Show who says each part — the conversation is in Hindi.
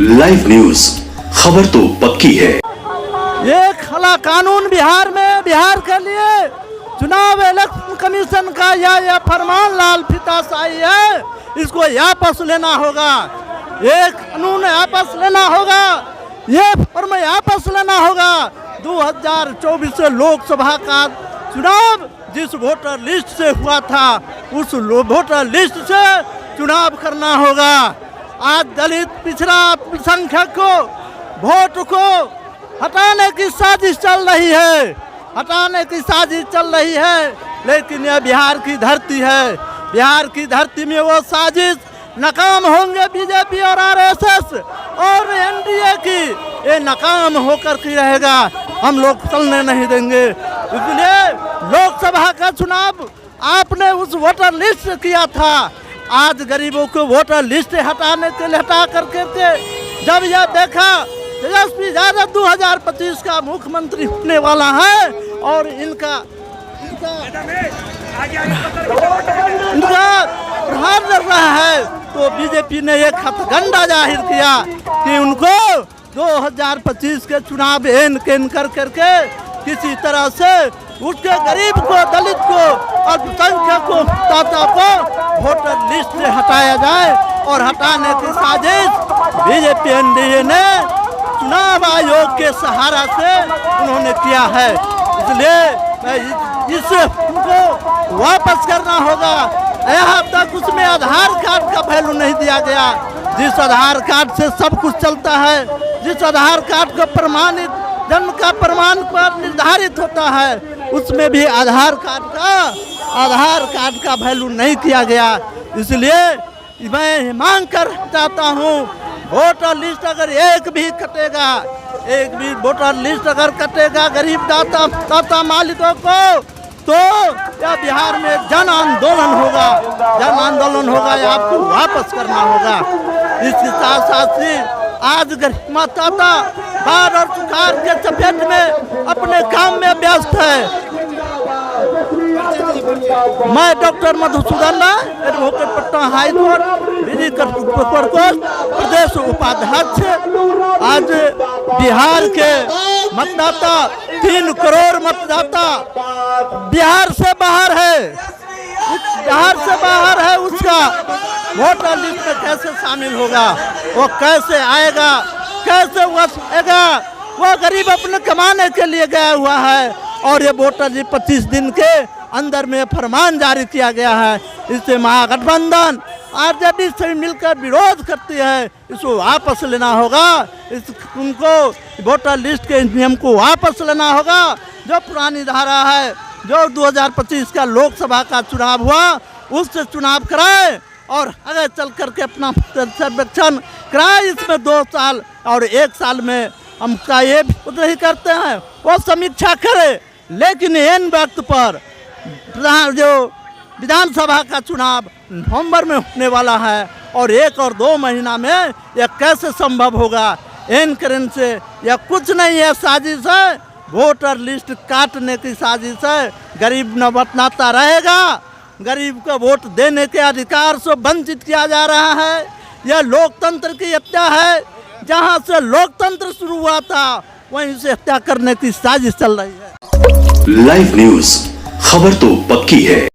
Speaker 1: लाइव न्यूज, खबर तो पक्की है।
Speaker 2: ये खला कानून बिहार के लिए चुनाव इलेक्शन कमीशन का यह फरमान लाल फीताशाही है, इसको वापस लेना होगा। ये कानून वापस लेना होगा, ये फर्म वापस लेना होगा। 2024 लोकसभा का चुनाव जिस वोटर लिस्ट से हुआ था, उस वोटर लिस्ट से चुनाव करना होगा। आज दलित पिछड़ा अल्पसंख्यक को वोट को हटाने की साजिश चल रही है, लेकिन यह बिहार की धरती है। बिहार की धरती में वो साजिश नाकाम होंगे। बीजेपी और आरएसएस और एनडीए की ये नाकाम होकर के रहेगा, हम लोग चलने नहीं देंगे। इसलिए लोकसभा का चुनाव आपने उस वोटर लिस्ट से किया था। आज गरीबों को वोटर लिस्ट हटाने के लिए हटा करके जब यह देखा तेजस्वी यादव 2025 का मुख्यमंत्री होने वाला है और इनका प्रहार कर रहा है, तो बीजेपी ने एक हथकंडा जाहिर किया कि उनको 2025 के चुनाव एन करके किसी तरह से उसके गरीब को, दलित को, अल्पसंख्यक को, ताता को वोटर लिस्ट से हटाया जाए। और हटाने की साजिश बीजेपी एनडीए ने चुनाव आयोग के सहारा से उन्होंने किया है। इसलिए इस उनको वापस करना होगा। यहाँ तक उसमें आधार कार्ड का वैल्यू नहीं दिया गया। जिस आधार कार्ड से सब कुछ चलता है, जिस आधार कार्ड को प्रमाणित जन्म का प्रमाण पत्र निर्धारित होता है, उसमें भी आधार कार्ड का वैल्यू नहीं किया गया। इसलिए मैं मांग कर चाहता हूँ, वोटर लिस्ट अगर एक भी वोटर लिस्ट अगर कटेगा गरीब दाता मालिकों को, तो यह बिहार में जन आंदोलन होगा, या आपको वापस करना होगा। इसके साथ ही आज गरीब मतदाता बाढ़ और सुखाड़ के चपेट में अपने काम में व्यस्त है। मैं doctor Madhusudan advocate Patna high court प्रदेश उपाध्यक्ष। आज बिहार के मतदाता 3 करोड़ मतदाता बिहार से बाहर है, उसका वोटर लिस्ट में कैसे शामिल होगा, वो कैसे आएगा, कैसे वो आएगा? वो गरीब अपने कमाने के लिए गया हुआ है और ये वोटर लिस्ट 25 दिन के अंदर में फरमान जारी किया गया है। इससे महागठबंधन आरजेडी से मिलकर विरोध करती है। इसको वापस लेना होगा। उनको वोटर लिस्ट के नियम को वापस लेना होगा। जो पुरानी धारा है, जो 2025 का लोकसभा का चुनाव हुआ, उससे चुनाव कराए और आगे चल करके अपना सर्वेक्षण कराए। इसमें 2 साल और 1 साल में हम का ये नहीं करते हैं, वो समीक्षा करे। लेकिन इन वक्त पर जो विधानसभा का चुनाव नवंबर में होने वाला है और 1 और 2 महीना में यह कैसे संभव होगा? इन कारण से यह कुछ नहीं है, साजिश है, वोटर लिस्ट काटने की साजिश है। गरीब न मतदाता रहेगा, गरीब को वोट देने के अधिकार से वंचित किया जा रहा है। यह लोकतंत्र की हत्या है। जहां से लोकतंत्र शुरू हुआ था, वहीं से हत्या करने की साजिश चल रही है।
Speaker 1: लाइव न्यूज, खबर तो पक्की है।